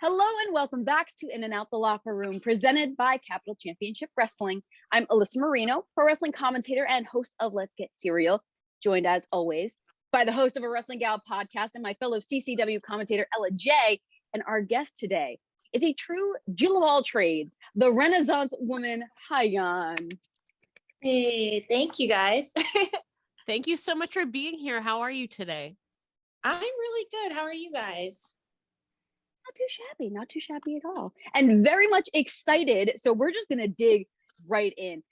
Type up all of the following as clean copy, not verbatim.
Hello and welcome back to In and Out the Locker Room, presented by Capital Championship Wrestling. I'm Alyssa Marino, pro wrestling commentator and host of Let's Get Serial, joined as always by the host of a Wrestling Gal podcast and my fellow CCW commentator Ella J. And our guest today is a true Jill of all trades, the Renaissance woman, Hyan. Hey, thank you guys. Thank you so much for being here. How are you today? I'm really good. How are you guys? Not too shabby at all. And very much excited. So we're just going to dig right in.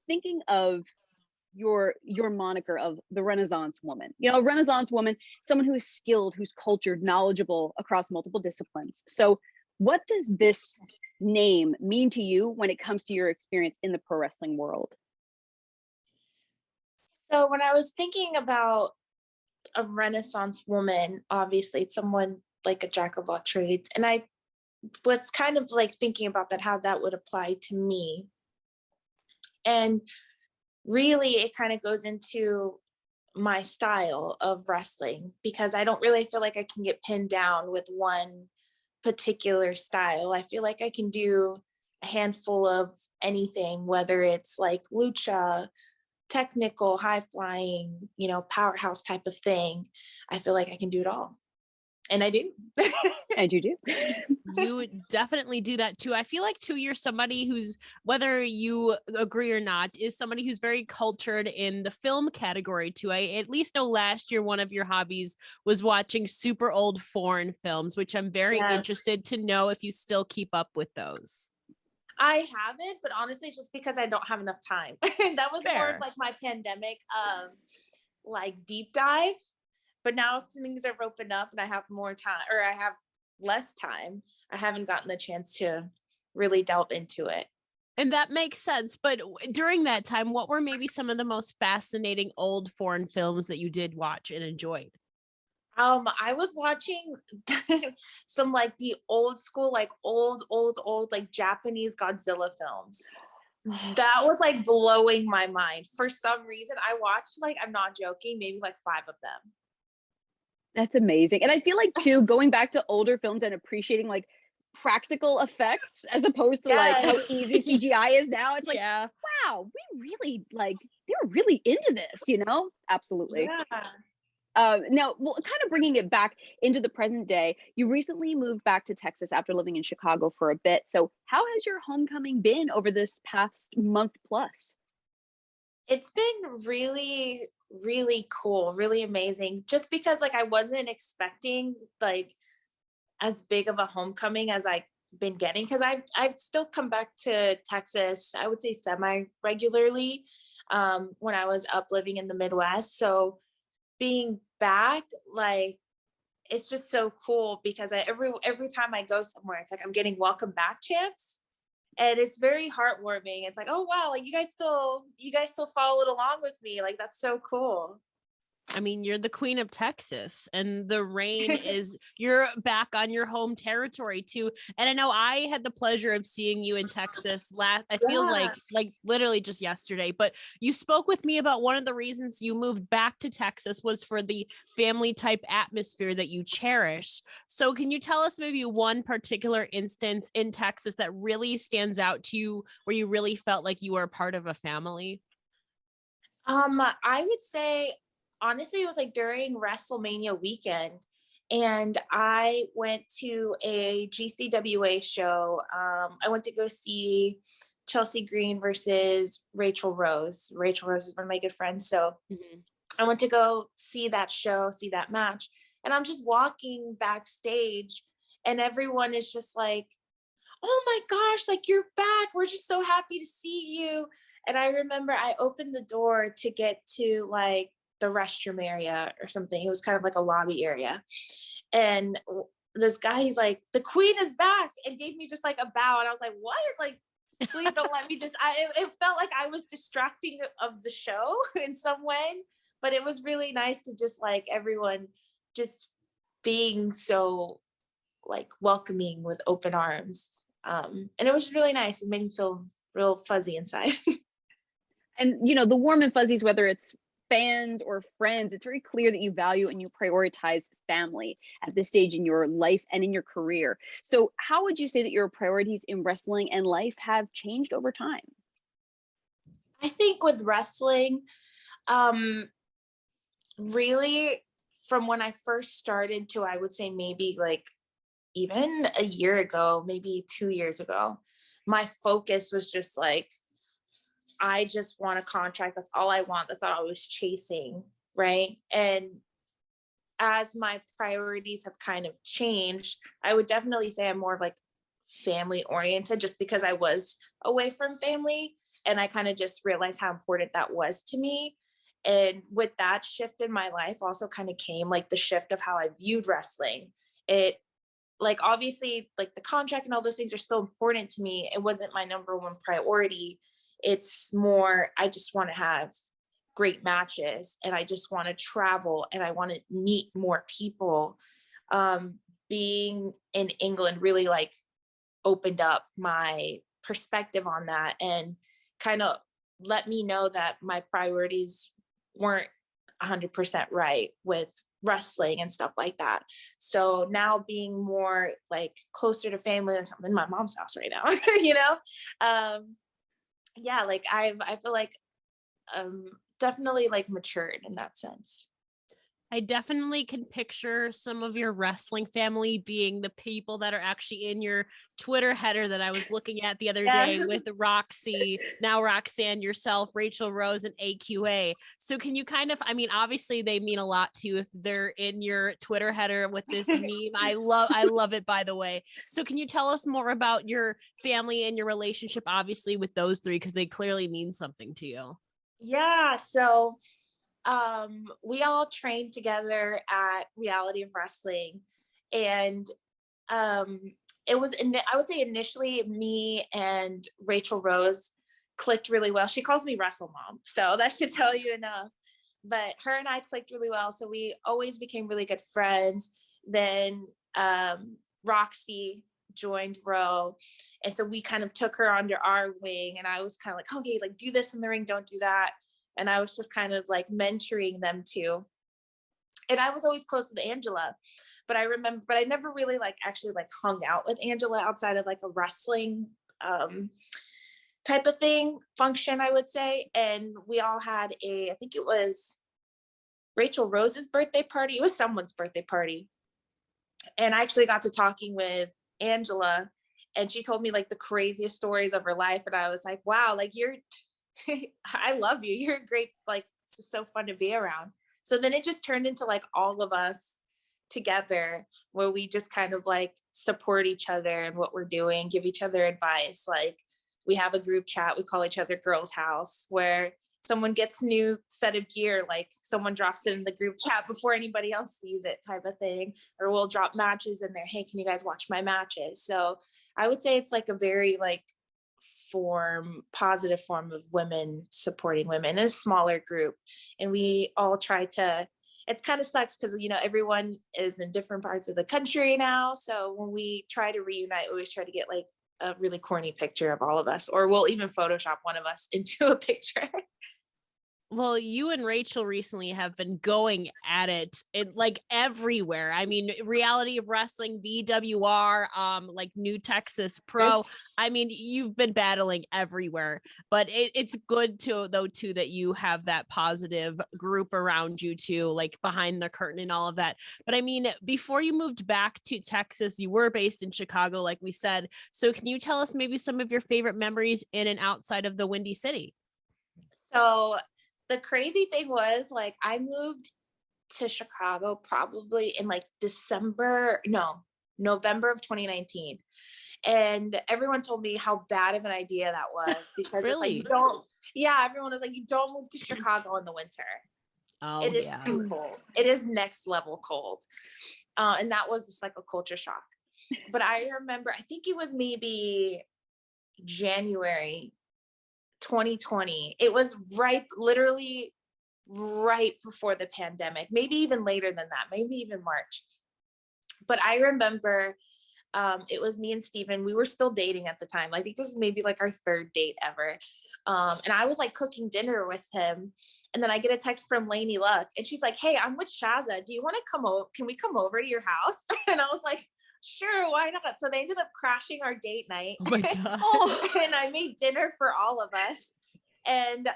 Thinking of your moniker of the Renaissance woman, Renaissance woman, someone who is skilled, who's cultured, knowledgeable across multiple disciplines. So what does this name mean to you when it comes to your experience in the pro wrestling world? So when I was thinking about a Renaissance woman, obviously it's someone like a jack of all trades. And I was kind of like thinking about that, how that would apply to me. And really it kind of goes into my style of wrestling, because I don't really feel like I can get pinned down with one particular style. I feel like I can do a handful of anything, whether it's like lucha, technical, high flying, powerhouse type of thing. I feel like I can do it all. And I do. And you do. You definitely do that too. I feel like too, you're somebody who's, whether you agree or not, is somebody who's very cultured in the film category too. I at least know last year one of your hobbies was watching super old foreign films, which I'm very interested to know if you still keep up with those. I haven't, but honestly, just because I don't have enough time. That was more of like my pandemic like deep dive. But now things have opened up and I have more time, or I have less time. I haven't gotten the chance to really delve into it. And that makes sense. But during that time, what were maybe some of the most fascinating old foreign films that you did watch and enjoyed? I was watching some like the old school, like old, like Japanese Godzilla films. That was like blowing my mind. For some reason, I watched, like, I'm not joking, maybe like 5 of them. That's amazing. And I feel like too, going back to older films and appreciating like practical effects as opposed to like how easy CGI is now. It's like, wow, they were really into this, Absolutely. Yeah. Now, kind of bringing it back into the present day, you recently moved back to Texas after living in Chicago for a bit. So how has your homecoming been over this past month plus? It's been really, really cool, really amazing, just because like I wasn't expecting like as big of a homecoming as I've been getting, because I've still come back to Texas, I would say semi-regularly, when I was up living in the Midwest. So being back, like, it's just so cool, because every time I go somewhere, it's like I'm getting welcome back chants. And it's very heartwarming. It's like, oh wow, like you guys still followed along with me. Like, that's so cool. I mean, you're the queen of Texas, and the rain is, you're back on your home territory too. And I know I had the pleasure of seeing you in Texas it feels like literally just yesterday, but you spoke with me about one of the reasons you moved back to Texas was for the family type atmosphere that you cherish. So can you tell us maybe one particular instance in Texas that really stands out to you where you really felt like you were a part of a family? I would say, honestly, it was like during WrestleMania weekend, and I went to a GCWA show. I went to go see Chelsea Green versus Rachel Rose. Rachel Rose is one of my good friends. So I went to go see that show, see that match. And I'm just walking backstage and everyone is just like, oh my gosh, like you're back. We're just so happy to see you. And I remember I opened the door to get to like the restroom area or something. It was kind of like a lobby area. And this guy, he's like, the queen is back, and gave me just like a bow. And I was like, what? Like, please don't let me it felt like I was distracting of the show in some way, but it was really nice to just like everyone just being so like welcoming with open arms. And it was just really nice. It made me feel real fuzzy inside. And, the warm and fuzzies, whether it's fans or friends, it's very clear that you value and you prioritize family at this stage in your life and in your career. So how would you say that your priorities in wrestling and life have changed over time? I think with wrestling, really from when I first started to, I would say maybe like even a year ago, maybe 2 years ago, my focus was just like, I just want a contract. That's all I want. That's all I was chasing. Right. And as my priorities have kind of changed, I would definitely say I'm more of like family oriented just because I was away from family and I kind of just realized how important that was to me. And with that shift in my life also kind of came like the shift of how I viewed wrestling. It like obviously like the contract and all those things are still important to me. It wasn't my number one priority. It's more, I just want to have great matches and I just want to travel and I want to meet more people. Being in England really like opened up my perspective on that and kind of let me know that my priorities weren't 100% right with wrestling and stuff like that. So now being more like closer to family, I'm in my mom's house right now, you know? Yeah, like I feel like definitely like matured in that sense. I definitely can picture some of your wrestling family being the people that are actually in your Twitter header that I was looking at the other day with Roxy, now Roxanne, yourself, Rachel Rose, and AQA. So can you kind of, I mean, obviously they mean a lot to you if they're in your Twitter header with this meme. I love it, by the way. So can you tell us more about your family and your relationship, obviously, with those three, because they clearly mean something to you? Yeah, so we all trained together at Reality of Wrestling, and it was I would say initially me and Rachel Rose clicked really well. She calls me Wrestle Mom, so that should tell you enough. But her and I clicked really well, so we always became really good friends. Then Roxy joined Row, and so we kind of took her under our wing, and I was kind of like, okay, like do this in the ring, don't do that. And I was just kind of like mentoring them too. And I was always close with Angela, but I never really like actually like hung out with Angela outside of like a wrestling type of thing function, I would say. And we all had I think it was Rachel Rose's birthday party. It was someone's birthday party. And I actually got to talking with Angela and she told me like the craziest stories of her life. And I was like, wow, like I love you. You're great. Like, it's just so fun to be around. So then it just turned into like all of us together where we just kind of like support each other and what we're doing, give each other advice. Like we have a group chat, we call each other Girls House, where someone gets new set of gear, like someone drops it in the group chat before anybody else sees it type of thing. Or we'll drop matches in there. Hey, can you guys watch my matches? So I would say it's like a very like positive form of women supporting women in a smaller group. And we all try to, it kind of sucks because, you know, everyone is in different parts of the country now. So when we try to reunite, we always try to get like a really corny picture of all of us, or we'll even Photoshop one of us into a picture. Well, you and Rachel recently have been going at it like everywhere. I mean, Reality of Wrestling, VWR, like New Texas Pro. I mean, you've been battling everywhere, but it's good too that you have that positive group around you too, like behind the curtain and all of that. But I mean, before you moved back to Texas, you were based in Chicago, like we said. So can you tell us maybe some of your favorite memories in and outside of the Windy City? So the crazy thing was like I moved to Chicago probably in like November of 2019. And everyone told me how bad of an idea that was because Really? it's like, everyone was like, you don't move to Chicago in the winter. Oh, It is yeah. too cold. It is next level cold. And that was just like a culture shock. But I remember, I think it was maybe January 2020. It was literally right before the pandemic, maybe even later than that, maybe even March. But I remember It was me and Steven. We were still dating at the time. I think this was maybe like our third date ever. And I was like cooking dinner with him. And then I get a text from Lainey Luck and she's like, hey, I'm with Shaza. Do you want to come over? Can we come over to your house? And I was like, sure, why not? So they ended up crashing our date night. Oh my God. And I made dinner for all of us. And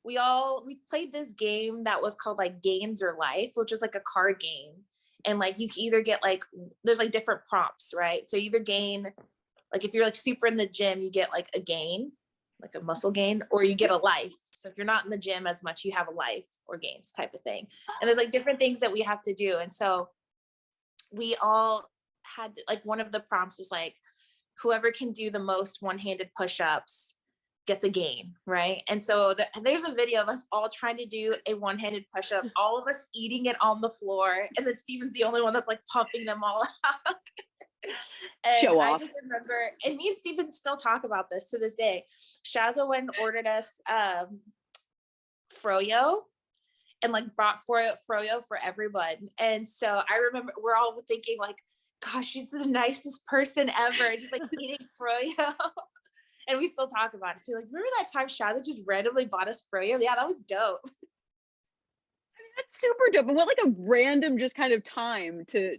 we played this game that was called like Gains or Life, which was like a card game. And like you can either get like, there's like different prompts, right? So you either gain, like if you're like super in the gym, you get like a gain, like a muscle gain, or you get a life. So if you're not in the gym as much, you have a life or gains type of thing. And there's like different things that we have to do. And so we all had like, one of the prompts was like, whoever can do the most one-handed push-ups gets a gain, right? And so there's a video of us all trying to do a one-handed push-up, all of us eating it on the floor, and then Steven's the only one that's like pumping them all out. And Show I off. just remember, and me and Steven still talk about this to this day. Shaza went and ordered us froyo and like brought froyo for everyone. And so I remember we're all thinking like, gosh, she's the nicest person ever, just like eating froyo. And we still talk about it. She's like, remember that time Shaza just randomly bought us froyo? Yeah, that was dope. I mean, that's super dope. And what like a random just kind of time to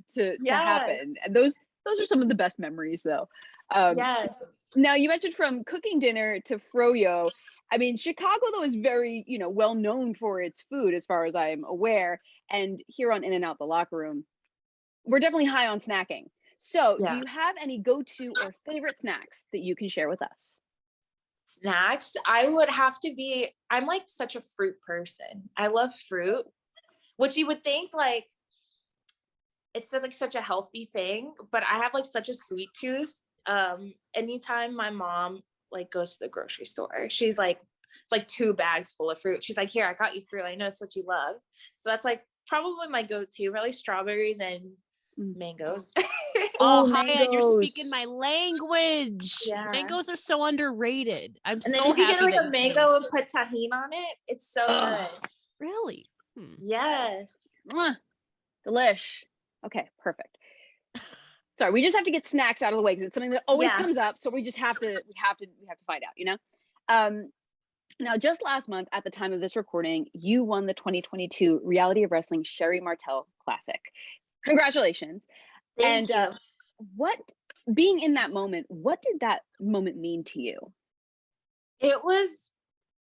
happen. And those are some of the best memories though. Yes. Now you mentioned from cooking dinner to froyo. I mean, Chicago though is very, well known for its food as far as I'm aware. And here on In and Out the Locker Room, we're definitely high on snacking. So do you have any go-to or favorite snacks that you can share with us? Snacks, I would have to be, I'm like such a fruit person. I love fruit, which you would think like, it's like such a healthy thing, but I have like such a sweet tooth. Anytime my mom like goes to the grocery store, she's like, it's like 2 bags full of fruit. She's like, here, I got you fruit. I know it's what you love. So that's like probably my go-to, really strawberries and mangoes. Oh, mangoes. Hyan, you're speaking my language. Yeah. Mangoes are so underrated. I'm And then so if you get happy like that a you said mango and put tahini on it, it's so good. Really? Yes. Delish. Okay, perfect. Sorry, we just have to get snacks out of the way because it's something that always comes up. So we just have to find out, Now, just last month at the time of this recording, you won the 2022 Reality of Wrestling Sherry Martel Classic. Congratulations. Thank you. What, being in that moment, what did that moment mean to you? It was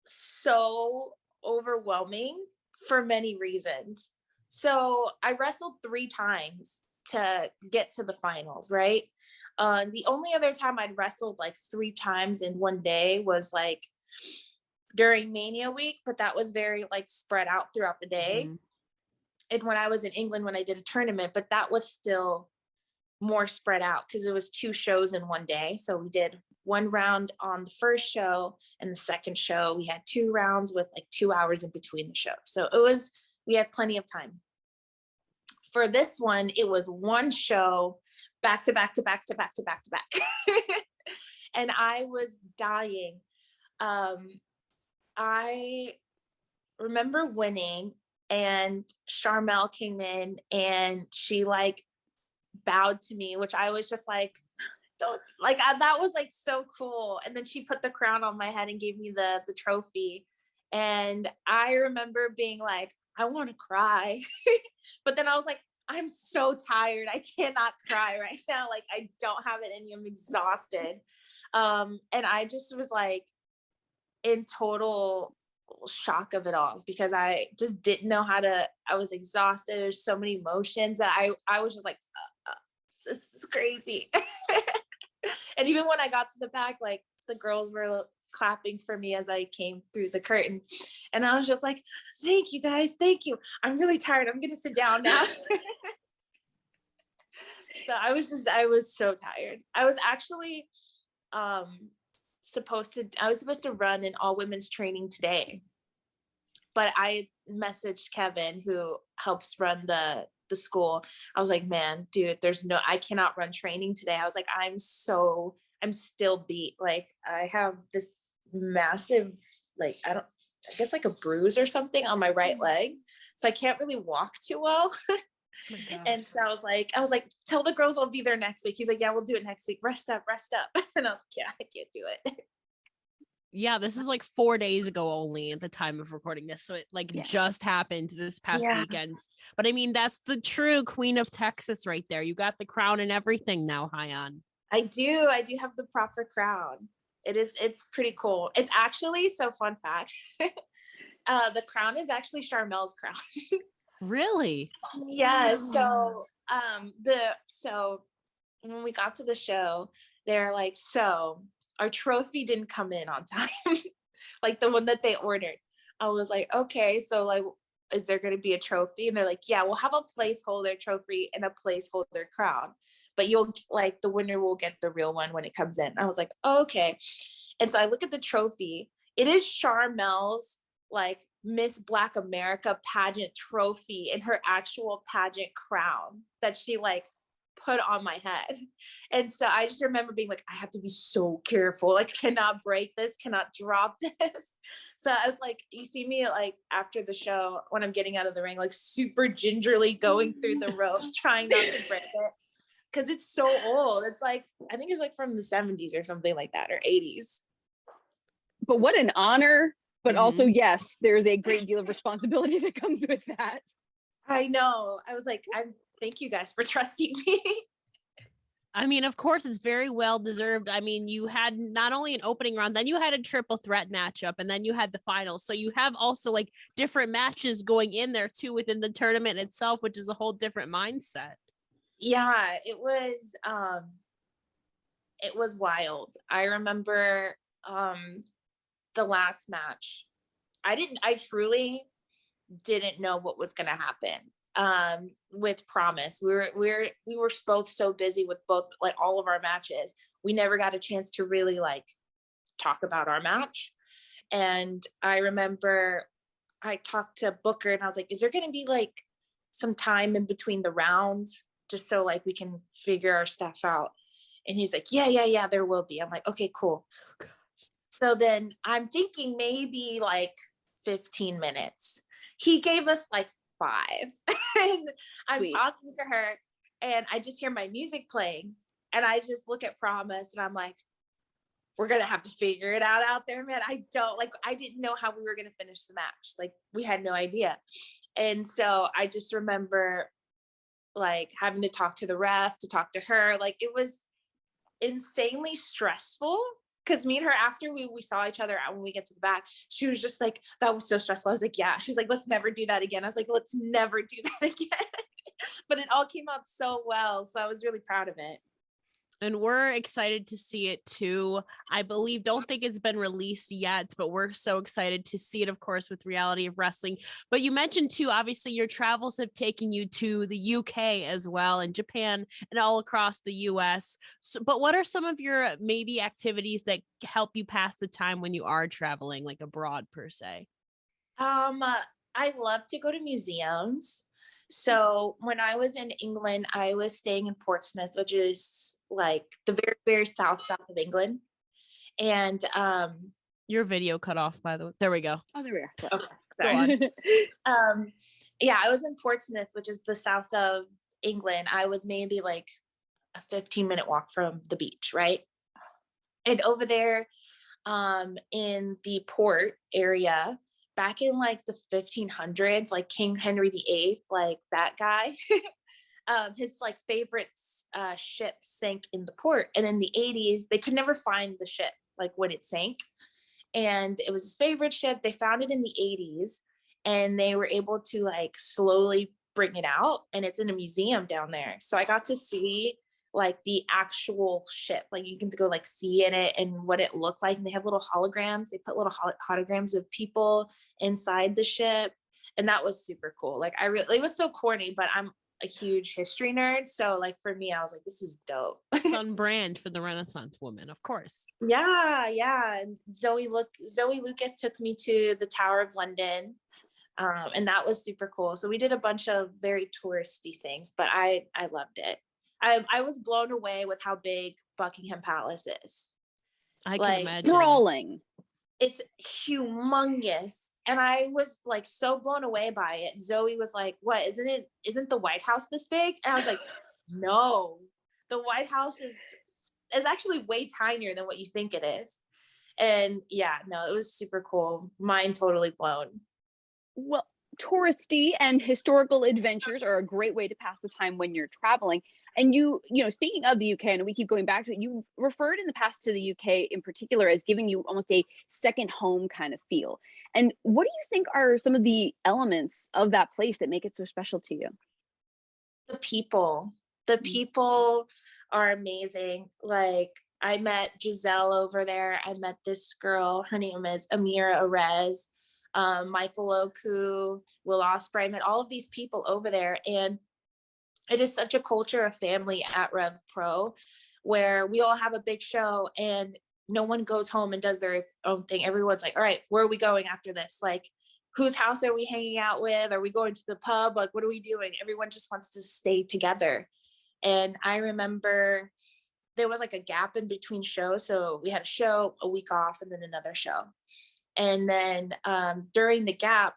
so overwhelming for many reasons. So I wrestled 3 times to get to the finals, right? The only other time I'd wrestled like 3 times in one day was like during Mania week, but that was very like spread out throughout the day. And when I was in England, when I did a tournament, but that was still more spread out because it was 2 shows in one day. So we did 1 round on the first show, and the second show we had 2 rounds with like 2 hours in between the shows. So we had plenty of time. For this one, it was 1 show back to back to back to back to back to back. And I was dying. I remember winning, and Charmel came in and she like bowed to me, which I was just like, don't like, that was like so cool. And then she put the crown on my head and gave me the trophy. And I remember being like, I want to cry. But then I was like, I'm so tired. I cannot cry right now. Like, I don't have it in me. I'm exhausted. And I just was like in total shock of it all because I just didn't know how to, I was exhausted. There's so many emotions that I was just like, this is crazy. And even when I got to the back, like the girls were clapping for me as I came through the curtain. And I was just like, thank you guys. Thank you. I'm really tired. I'm going to sit down now. So I was so tired. I was actually supposed to run an all women's training today, but I messaged Kevin, who helps run the school. I was like, man, dude, I cannot run training today. I was like, I'm still beat. Like I have this massive, like, I guess like a bruise or something on my right leg. So I can't really walk too well. Oh my gosh. And so I was like, tell the girls I'll be there next week. He's like, yeah, we'll do it next week. Rest up, rest up. And I was like, yeah, I can't do it. Yeah, this is like 4 days ago only at the time of recording this. So it like Yeah. just happened this past Yeah. weekend. But I mean, that's the true Queen of Texas right there. You got the crown and everything now, Hyan. I do have the proper crown. It's pretty cool. It's actually, so fun fact, the crown is actually Charmel's crown. Really? Yeah. So when we got to the show, they're like, so our trophy didn't come in on time, like the one that they ordered. I was like, okay, so like, is there going to be a trophy? And they're like, yeah, we'll have a placeholder trophy and a placeholder crown, but you'll like, the winner will get the real one when it comes in. I was like, okay. And so I look at the trophy. It is Charmel's like Miss Black America pageant trophy and her actual pageant crown that she like put on my head. And so I just remember being like, I have to be so careful. Like, cannot break this, cannot drop this. So I was like, you see me like after the show when I'm getting out of the ring, like super gingerly going through the ropes, trying not to break it. Cause it's so old. It's like, I think it's like from the 70s or something like that, or 80s. But what an honor. But Mhm. also, yes, there's a great deal of responsibility that comes with that. I know. I was like, thank you guys for trusting me. I mean, of course, it's very well deserved. I mean, you had not only an opening round, then you had a triple threat matchup, and then you had the finals. So you have also like different matches going in there too within the tournament itself, which is a whole different mindset. Yeah, it was wild. I remember the last match. I truly didn't know what was going to happen with Promise. We were both so busy with both, like, all of our matches. We never got a chance to really like talk about our match. And I remember I talked to Booker and I was like, is there going to be like some time in between the rounds just so like we can figure our stuff out? And he's like, yeah, there will be. I'm like, okay, cool. So then I'm thinking maybe like 15 minutes. He gave us like 5. And I'm Sweet. talking to her and I just hear my music playing. And I just look at Promise and I'm like, we're going to have to figure it out there, man. I didn't know how we were going to finish the match. Like, we had no idea. And so I just remember like having to talk to the ref, to talk to her. Like, it was insanely stressful. Because me and her, after we saw each other out when we get to the back, she was just like, that was so stressful. I was like, yeah. She's like, let's never do that again. I was like, let's never do that again. But it all came out so well. So I was really proud of it. And we're excited to see it too. I don't think it's been released yet, but we're so excited to see it, of course, with Reality of Wrestling. But you mentioned too, obviously your travels have taken you to the UK as well, and Japan, and all across the US. So, but what are some of your maybe activities that help you pass the time when you are traveling, like abroad per se? I love to go to museums. So when I was in England, I was staying in Portsmouth, which is like the very, very south of England. And Your video cut off, by the way. There we go. Oh, there we are. okay, Go on. yeah, I was in Portsmouth, which is the south of England. I was maybe like a 15-minute walk from the beach, right? And over there, in the port area, back in like the 1500s, like King Henry VIII, like that guy, his like favorite ship sank in the port. And in the 80s, they could never find the ship, like when it sank. And it was his favorite ship. They found it in the 80s and they were able to like slowly bring it out. And it's in a museum down there. So I got to see like the actual ship, like you can go like see in it and what it looked like. And they have little holograms. They put little holograms of people inside the ship. And that was super cool. Like it was so corny, but I'm a huge history nerd. So like for me, I was like, this is dope. It's on brand for the Renaissance woman, of course. Yeah. And Zoe Lucas took me to the Tower of London. And that was super cool. So we did a bunch of very touristy things, but I loved it. I was blown away with how big Buckingham Palace is. I Like, can imagine. Sprawling. it's humongous. And I was like so blown away by it. Zoe was like, what, isn't the White House this big? And I was like, no, the White House is actually way tinier than what you think it is. And yeah, no, it was super cool. Mind totally blown. Well, touristy and historical adventures are a great way to pass the time when you're traveling. And speaking of the UK, and we keep going back to it, you've referred in the past to the UK in particular as giving you almost a second home kind of feel. And what do you think are some of the elements of that place that make it so special to you? The people are amazing. Like, I met Giselle over there. I met this girl, her name is Amira Arez, Michael Oku, Will Ospreay. I met all of these people over there. And it is such a culture of family at Rev Pro, where we all have a big show and no one goes home and does their own thing. Everyone's like, all right, where are we going after this? Like, whose house are we hanging out with? Are we going to the pub? Like, what are we doing? Everyone just wants to stay together. And I remember there was like a gap in between shows. So we had a show, a week off, and then another show. And then during the gap,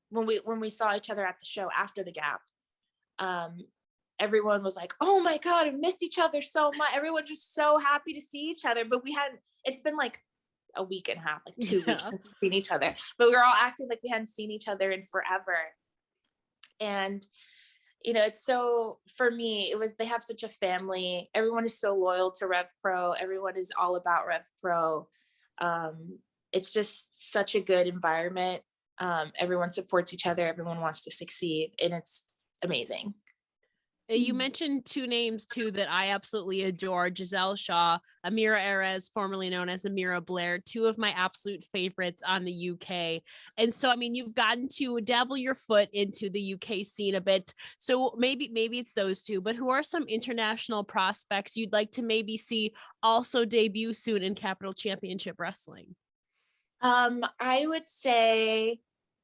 when we saw each other at the show after the gap, everyone was like, oh my God, I missed each other so much. Everyone just so happy to see each other. But it's been like a week and a half, like 2 weeks since we've seen each other. But we were all acting like we hadn't seen each other in forever. And, it's so, for me, they have such a family. Everyone is so loyal to Rev Pro. Everyone is all about Rev Pro. It's just such a good environment. Everyone supports each other. Everyone wants to succeed. And it's amazing. You mentioned two names too that I absolutely adore: Giselle Shaw, Amira Erez, formerly known as Amira Blair, two of my absolute favorites on the UK. And so, I mean, you've gotten to dabble your foot into the UK scene a bit. So maybe it's those two, but who are some international prospects you'd like to maybe see also debut soon in Capital Championship Wrestling? I would say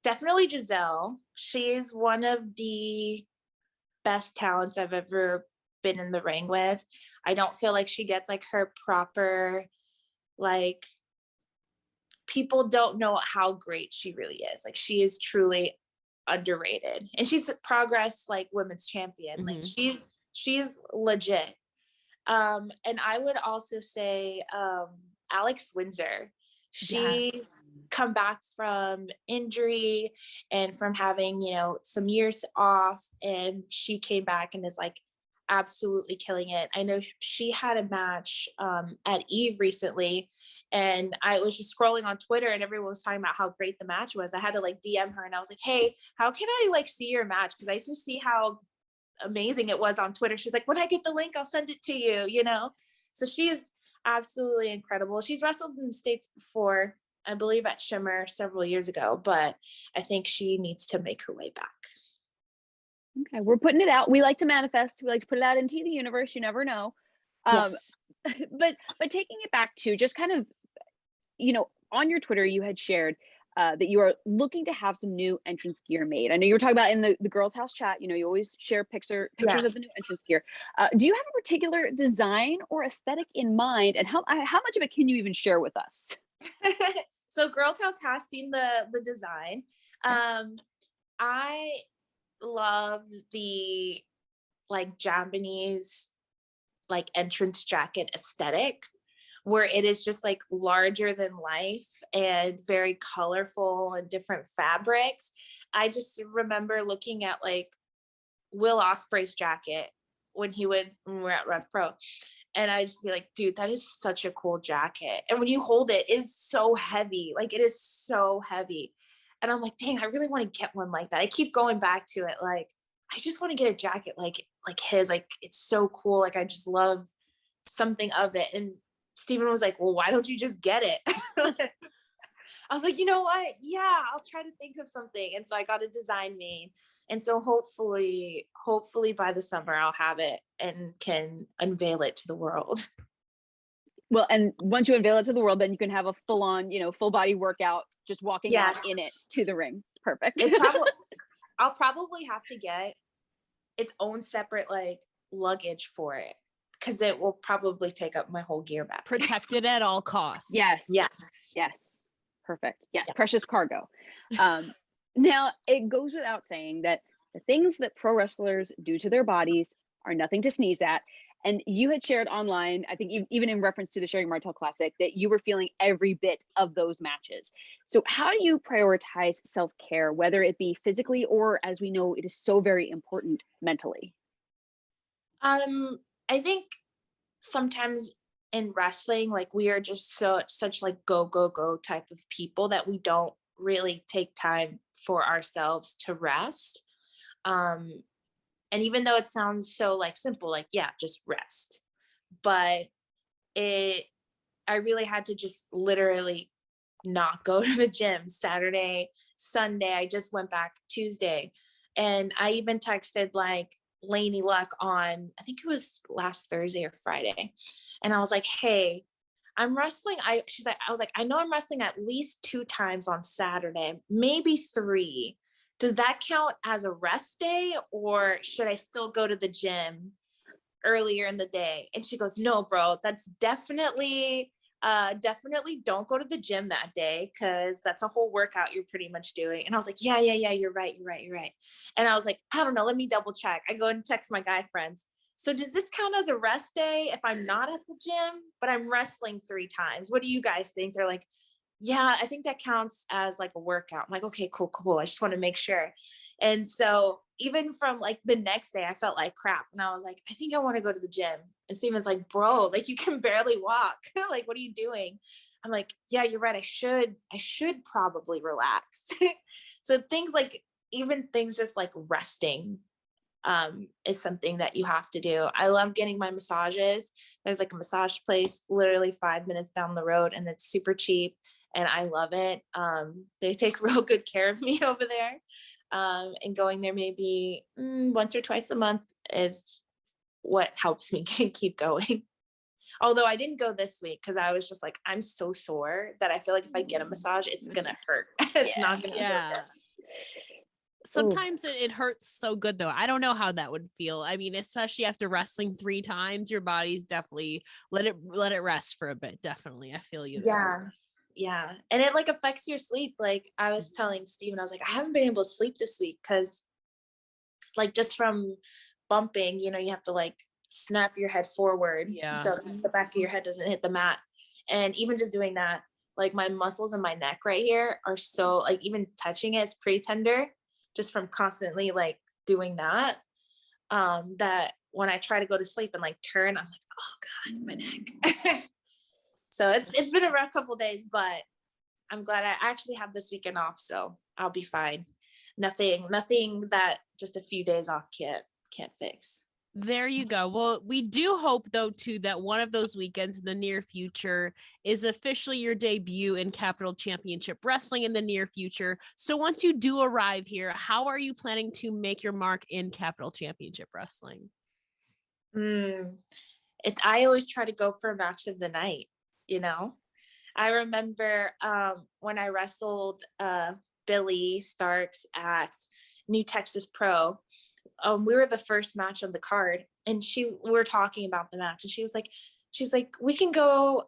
definitely Giselle. She is one of the best talents I've ever been in the ring with. I don't feel like she gets like her proper, like, people don't know how great she really is. Like, she is truly underrated, and she's progressed like women's champion. Like, she's legit. And I would also say Alex Windsor. She come back from injury and from having, some years off, and she came back and is like absolutely killing it. I know she had a match at Eve recently, and I was just scrolling on Twitter and everyone was talking about how great the match was. I had to like DM her and I was like, hey, how can I like see your match? Because I used to see how amazing it was on Twitter. She's like, when I get the link, I'll send it to you, So she's absolutely incredible. She's wrestled in the States before, I believe at Shimmer several years ago, but I think she needs to make her way back. Okay, we're putting it out. We like to manifest. We like to put it out into the universe. You never know. Yes. But taking it back to just kind of, on your Twitter, you had shared that you are looking to have some new entrance gear made. I know you were talking about in the girls' house chat, you always share pictures of the new entrance gear. Do you have a particular design or aesthetic in mind, and how much of it can you even share with us? So Girls House has seen the design. I love the like Japanese like entrance jacket aesthetic, where it is just like larger than life and very colorful and different fabrics. I just remember looking at like Will Ospreay's jacket when we were at Rev Pro. And I just be like, dude, that is such a cool jacket. And when you hold it, it is so heavy. Like, it is so heavy. And I'm like, dang, I really want to get one like that. I keep going back to it. Like, I just want to get a jacket like his. Like, it's so cool. Like, I just love something of it. And Steven was like, well, why don't you just get it? I was like, you know what? Yeah, I'll try to think of something. And so I got a design made. And so hopefully by the summer I'll have it and can unveil it to the world. Well, and once you unveil it to the world, then you can have a full on, full body workout, just walking out in it to the ring. Perfect. I'll probably have to get its own separate like luggage for it, because it will probably take up my whole gear bag. Protected at all costs. Yes. Perfect. Yes, Yeah. precious cargo. Now, it goes without saying that the things that pro wrestlers do to their bodies are nothing to sneeze at. And you had shared online, I think even in reference to the Sharing Martel Classic, that you were feeling every bit of those matches. So, how do you prioritize self care, whether it be physically or, as we know, it is so very important, mentally? I think sometimes in wrestling, like we are just such like go go go type of people that we don't really take time for ourselves to rest. um and even though it sounds so like simple, like yeah, just rest, but it I really had to just literally not go to the gym Saturday, Sunday. I just went back Tuesday. And I even texted like Lainey Luck on, I think it was last Thursday or Friday. And I was like, hey, I'm wrestling. I was like, I know I'm wrestling at least 2 times on Saturday, maybe 3. Does that count as a rest day, or should I still go to the gym earlier in the day? And she goes, no, bro, that's definitely don't go to the gym that day, because that's a whole workout you're pretty much doing. And I was like, yeah, you're right. And I was like, I don't know, let me double check. I go and text my guy friends, so does this count as a rest day if I'm not at the gym but I'm wrestling 3 times? What do you guys think? They're like, yeah, I think that counts as like a workout. I'm like, okay, cool. I just want to make sure. And so even from like the next day, I felt like crap. And I was like, I think I want to go to the gym. And Steven's like, bro, like you can barely walk. Like, what are you doing? I'm like, yeah, you're right. I should probably relax. So things like, even things just like resting is something that you have to do. I love getting my massages. There's like a massage place literally 5 minutes down the road, and it's super cheap and I love it. They take real good care of me over there. And going there maybe once or twice a month is what helps me keep going. Although I didn't go this week because I was just like, I'm so sore that I feel like if I get a massage, it's gonna hurt. It's not gonna hurt. Sometimes it hurts so good though. I don't know how that would feel. I mean, especially after wrestling 3 times, your body's definitely let it rest for a bit. Definitely. I feel you there. Yeah. And it like affects your sleep. Like I was telling Steven, I was like, I haven't been able to sleep this week because like just from bumping, you have to like snap your head forward so the back of your head doesn't hit the mat. And even just doing that, like my muscles in my neck right here are so like even touching it's pretty tender just from constantly like doing that. That when I try to go to sleep and like turn, I'm like, oh God, my neck. So it's been a rough couple of days, but I'm glad I actually have this weekend off, so I'll be fine. Nothing that just a few days off can't fix. There you go. Well, we do hope though too that one of those weekends in the near future is officially your debut in Capital Championship Wrestling in the near future. So once you do arrive here, how are you planning to make your mark in Capital Championship Wrestling? I always try to go for a match of the night, I remember when I wrestled Billy Starks at New Texas Pro. We were the first match on the card, and we were talking about the match, and she's like, we can go.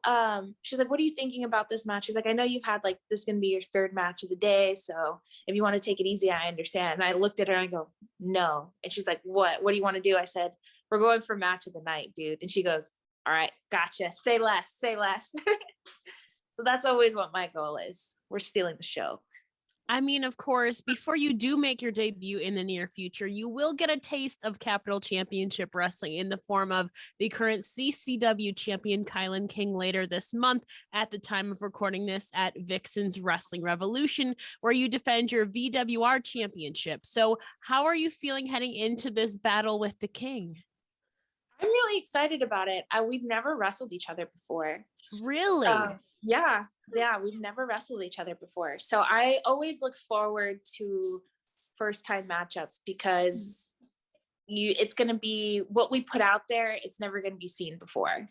She's like, what are you thinking about this match? She's like, I know you've had like this is gonna be your 3rd match of the day, so if you want to take it easy, I understand. And I looked at her and I go, no. And she's like, what do you want to do? I said, we're going for match of the night, dude. And she goes, all right, gotcha. Say less. So that's always what my goal is. We're stealing the show. I mean, of course, before you do make your debut in the near future, you will get a taste of Capital Championship Wrestling in the form of the current CCW champion Kylan King later this month at the time of recording this at Vixen's Wrestling Revolution, where you defend your VWR championship. So how are you feeling heading into this battle with the King? I'm really excited about it. We've never wrestled each other before. Really? Yeah, we've never wrestled each other before. So I always look forward to first time matchups because it's going to be what we put out there. It's never going to be seen before.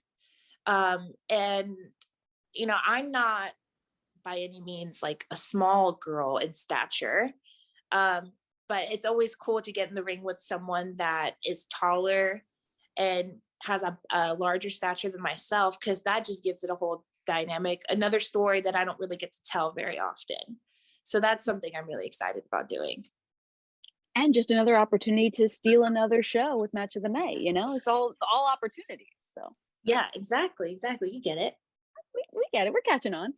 And I'm not by any means like a small girl in stature. But it's always cool to get in the ring with someone that is taller and has a larger stature than myself, because that just gives it a whole dynamic, another story that I don't really get to tell very often. So that's something I'm really excited about doing. And just another opportunity to steal another show with Match of the Night, it's all opportunities. So yeah, exactly. You get it. we get it. We're catching on.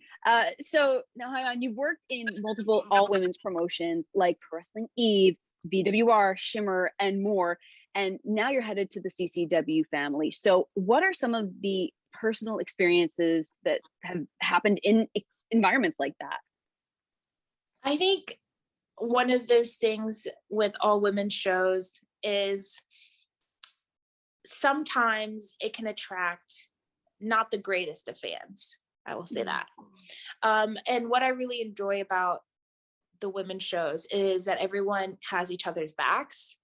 So now, Hyan, you've worked in multiple all women's promotions like Pro Wrestling Eve, BWR, Shimmer, and more. And now you're headed to the CCW family. So what are some of the personal experiences that have happened in environments like that? I think one of those things with all women shows is sometimes it can attract not the greatest of fans. I will say that. And what I really enjoy about the women's shows is that everyone has each other's backs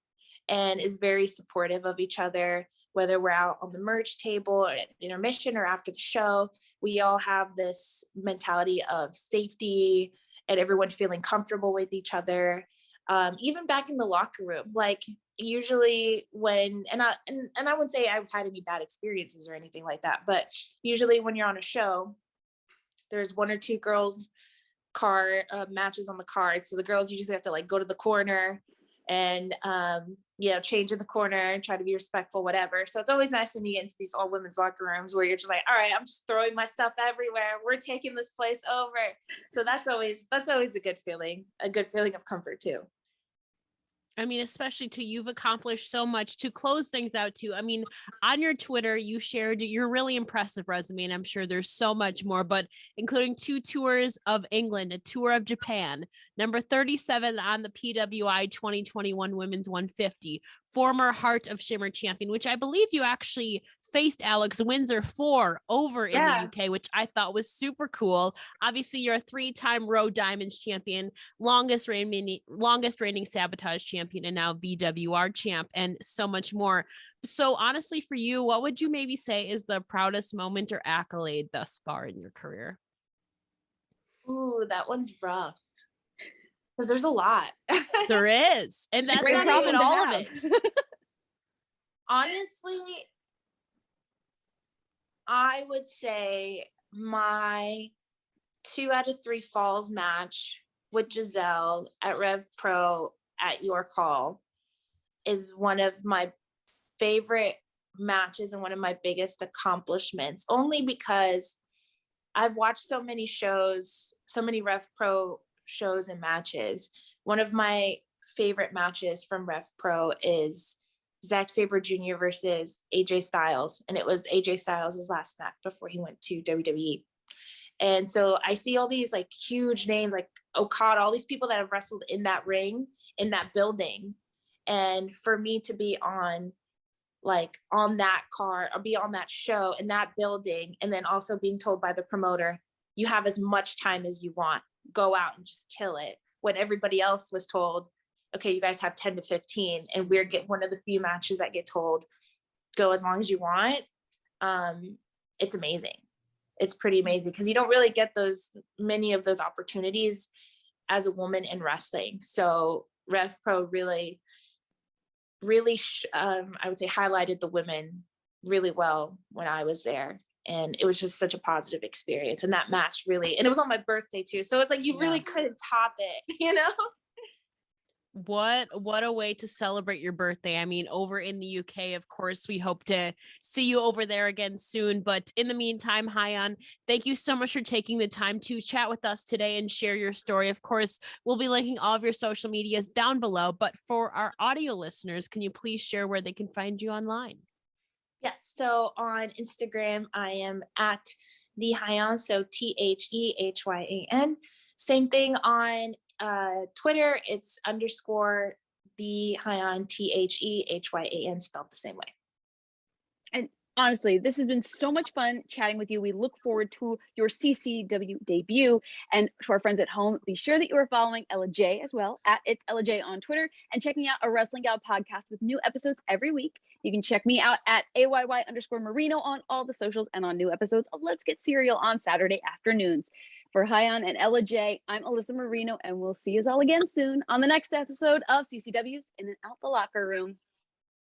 and is very supportive of each other, whether we're out on the merch table or at intermission or after the show. We all have this mentality of safety and everyone feeling comfortable with each other. Even back in the locker room, like usually when, and I wouldn't say I've had any bad experiences or anything like that, but usually when you're on a show, there's one or two girls matches on the card. So the girls usually have to like go to the corner and change in the corner and try to be respectful, whatever. So it's always nice when you get into these all women's locker rooms where you're just like, all right, I'm just throwing my stuff everywhere. We're taking this place over. So that's always a good feeling of comfort too. I mean, especially you've accomplished so much. To close things out too, I mean, on your Twitter, you shared your really impressive resume, and I'm sure there's so much more, but including 2 tours of England, a tour of Japan, number 37 on the PWI 2021 Women's 150, former Heart of Shimmer champion, which I believe you actually faced Alex Windsor for over in the UK, which I thought was super cool. Obviously, you're a 3-time Road Diamonds champion, longest reigning Sabotage champion, and now BWR champ, and so much more. So honestly, for you, what would you maybe say is the proudest moment or accolade thus far in your career? Ooh, that one's rough. Because there's a lot. There is. And that's not even all of it. Honestly, I would say my 2 out of 3 falls match with Giselle at Rev Pro at York Hall is one of my favorite matches and one of my biggest accomplishments, only because I've watched so many shows, so many Rev Pro shows and matches. One of my favorite matches from Rev Pro is Zack Sabre Jr. versus AJ Styles. And it was AJ Styles' last match before he went to WWE. And so I see all these like huge names like Okada, all these people that have wrestled in that ring, in that building. And for me to be on that card or be on that show in that building, and then also being told by the promoter, you have as much time as you want, go out and just kill it. When everybody else was told, okay, you guys have 10 to 15, and we're one of the few matches that get told, go as long as you want. It's amazing. It's pretty amazing because you don't really get many of those opportunities as a woman in wrestling. So Rev Pro really, I would say highlighted the women really well when I was there. And it was just such a positive experience. And that match really, and it was on my birthday too. So it's like, you really couldn't top it, you know? What a way to celebrate your birthday. I mean, over in the UK, of course, we hope to see you over there again soon. But in the meantime, Hyan, thank you so much for taking the time to chat with us today and share your story. Of course, we'll be linking all of your social medias down below. But for our audio listeners, can you please share where they can find you online? Yes. So on Instagram, I am at the Hyan, so TheHyan. Same thing on Twitter, it's _ the Hyan, TheHyan, spelled the same way. And honestly, this has been so much fun chatting with you. We look forward to your CCW debut. And to our friends at home, be sure that you are following Ella J as well at It's Ella J on Twitter, and checking out a Wrestling Gal podcast with new episodes every week. You can check me out at AYY_Marino on all the socials, and on new episodes of Let's Get Serial on Saturday afternoons. For Hyan and Ella J, I'm Alyssa Marino, and we'll see you all again soon on the next episode of CCW's In and Out the Locker Room.